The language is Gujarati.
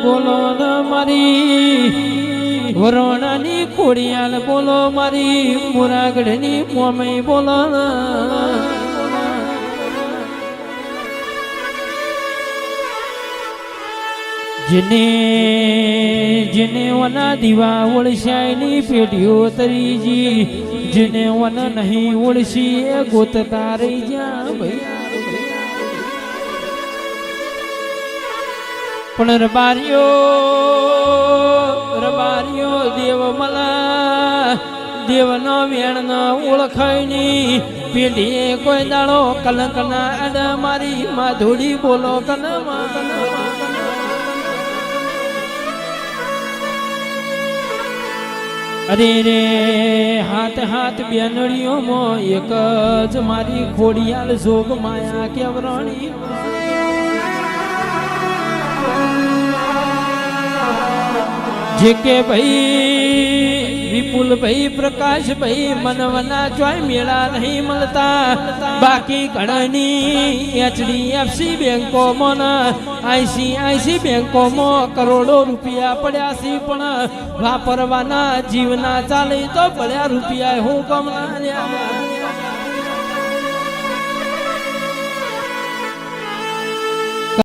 બોલો ન મારી વરોણાની ખોડિયાલ બોલો મારી મુરાગઢની મોમઈ બોલો જેને જેને વના દીવા ઓળશાયની પેઢીઓ તરીજી જેને વન નહીં ઓળશી એ ગોતતા રહી જા ભાઈ પણ રબારીઓ દેવ મલા દેવનો વેણ ન ઓળખાયની પેઢીએ કોઈ દાડો કલંક ના અડ મારી માધુડી બોલો અરે રે હાથ હાથ બેનડીઓમાં એક જ મારી ખોડિયાલ જોગ માયા કેવરણી જે કે ભાઈ વિપુલ ભાઈ પ્રકાશ ભાઈ મનવના ચોય મેળા નહીં મળતા બાકી ઘણાની HDFC બેંકોમાં ICICI બેંકોમાં કરોડો રૂપિયા પડ્યા છે પણ વાપરવાના જીવના ચાલે તો પડ્યા રૂપિયા હું કમના